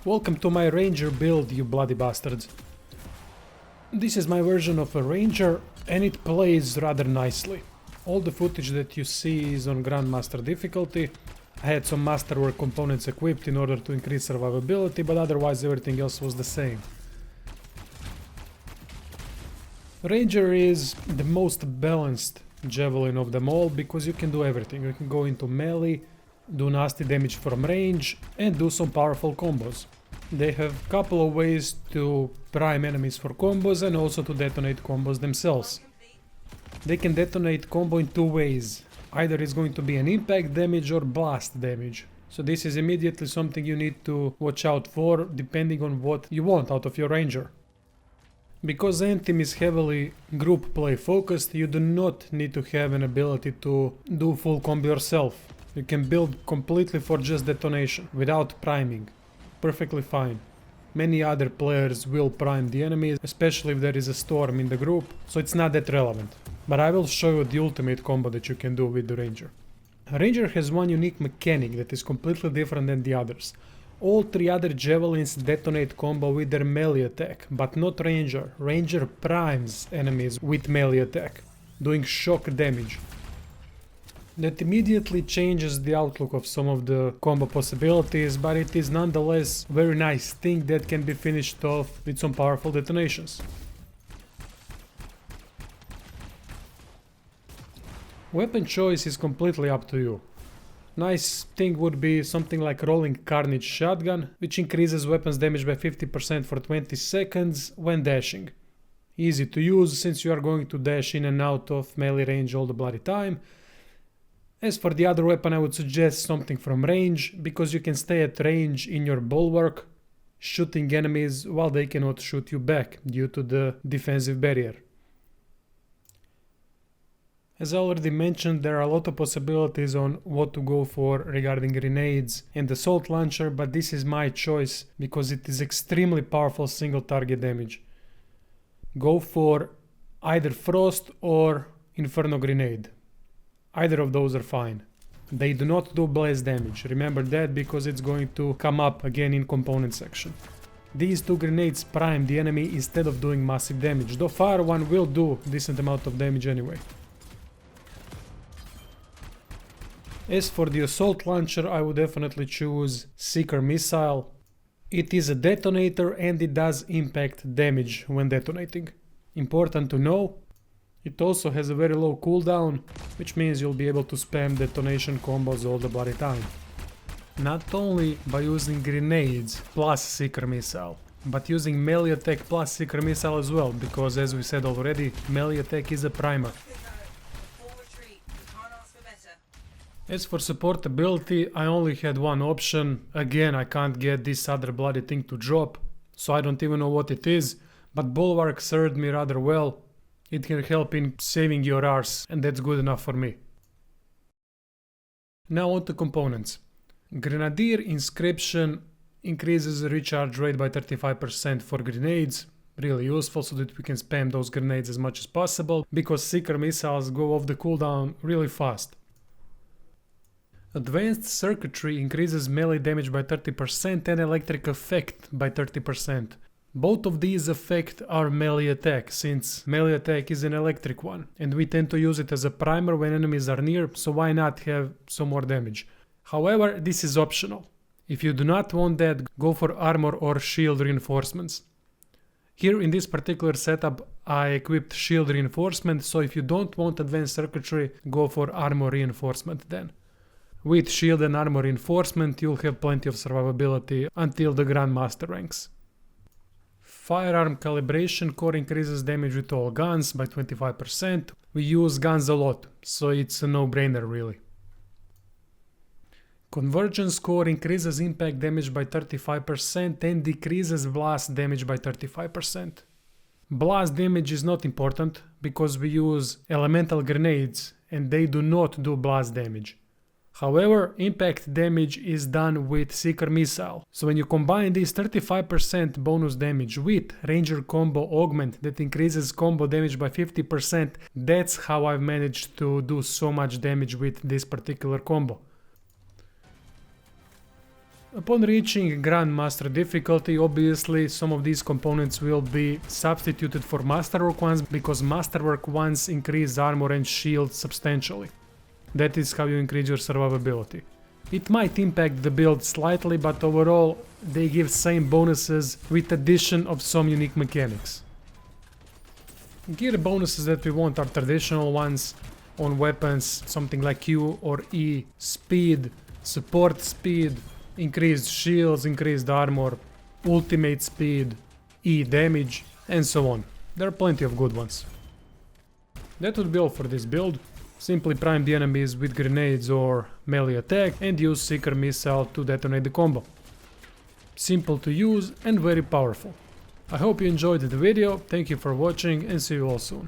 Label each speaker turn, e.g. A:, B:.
A: Welcome to my Ranger build, you bloody bastards. This is my version of a Ranger and it plays rather nicely. All the footage that you see is on Grandmaster difficulty. I had some Masterwork components equipped in order to increase survivability, but otherwise everything else was the same. Ranger is the most balanced Javelin of them all because you can do everything. You can go into melee, do nasty damage from range and do some powerful combos. They have a couple of ways to prime enemies for combos and also to detonate combos themselves. They can detonate combo in two ways. Either it's going to be an impact damage or blast damage. So this is immediately something you need to watch out for depending on what you want out of your Ranger. Because Anthem is heavily group play focused, you do not need to have an ability to do full combo yourself. You can build completely for just detonation, without priming. Perfectly fine. Many other players will prime the enemies, especially if there is a storm in the group, so it's not that relevant. But I will show you the ultimate combo that you can do with the Ranger. Ranger has one unique mechanic that is completely different than the others. All three other Javelins detonate combo with their melee attack, but not Ranger. Ranger primes enemies with melee attack, doing shock damage. That immediately changes the outlook of some of the combo possibilities, but it is nonetheless a very nice thing that can be finished off with some powerful detonations. Weapon choice is completely up to you. Nice thing would be something like Rolling Carnage Shotgun, which increases weapons damage by 50% for 20 seconds when dashing. Easy to use since you are going to dash in and out of melee range all the bloody time. As for the other weapon, I would suggest something from range, because you can stay at range in your bulwark, shooting enemies while they cannot shoot you back due to the defensive barrier. As I already mentioned, there are a lot of possibilities on what to go for regarding grenades and assault launcher, but this is my choice because it is extremely powerful single target damage. Go for either Frost or Inferno Grenade. Either of those are fine. They do not do blaze damage, remember that because it's going to come up again in component section. These two grenades prime the enemy instead of doing massive damage, though fire one will do decent amount of damage anyway. As for the assault launcher, I would definitely choose Seeker Missile. It is a detonator and it does impact damage when detonating. Important to know. It also has a very low cooldown, which means you'll be able to spam detonation combos all the bloody time. Not only by using grenades plus Seeker Missile, but using melee attack plus Seeker Missile as well, because as we said already, melee attack is a primer. As for support ability, I only had one option. Again, I can't get this other bloody thing to drop, so I don't even know what it is, but Bulwark served me rather well. It can help in saving your arse, and that's good enough for me. Now on to components. Grenadier Inscription increases recharge rate by 35% for grenades. Really useful so that we can spam those grenades as much as possible, because Seeker Missiles go off the cooldown really fast. Advanced Circuitry increases melee damage by 30% and electric effect by 30%. Both of these affect our melee attack, since melee attack is an electric one, and we tend to use it as a primer when enemies are near, so why not have some more damage. However, this is optional. If you do not want that, go for armor or shield reinforcements. Here in this particular setup, I equipped shield reinforcement, so if you don't want advanced circuitry, go for armor reinforcement then. With shield and armor reinforcement, you'll have plenty of survivability until the Grandmaster ranks. Firearm Calibration Core increases damage with all guns by 25%. We use guns a lot, so it's a no-brainer really. Convergence Core increases impact damage by 35% and decreases blast damage by 35%. Blast damage is not important because we use elemental grenades and they do not do blast damage. However, impact damage is done with Seeker Missile, so when you combine this 35% bonus damage with Ranger Combo Augment that increases combo damage by 50%, that's how I've managed to do so much damage with this particular combo. Upon reaching Grandmaster difficulty, obviously some of these components will be substituted for Masterwork ones, because Masterwork ones increase armor and shield substantially. That is how you increase your survivability. It might impact the build slightly, but overall they give same bonuses with addition of some unique mechanics. Gear bonuses that we want are traditional ones on weapons, something like Q or E, speed, support speed, increased shields, increased armor, ultimate speed, E damage, and so on. There are plenty of good ones. That would be all for this build. Simply prime the enemies with grenades or melee attack and use Seeker Missile to detonate the combo. Simple to use and very powerful. I hope you enjoyed the video, thank you for watching and see you all soon.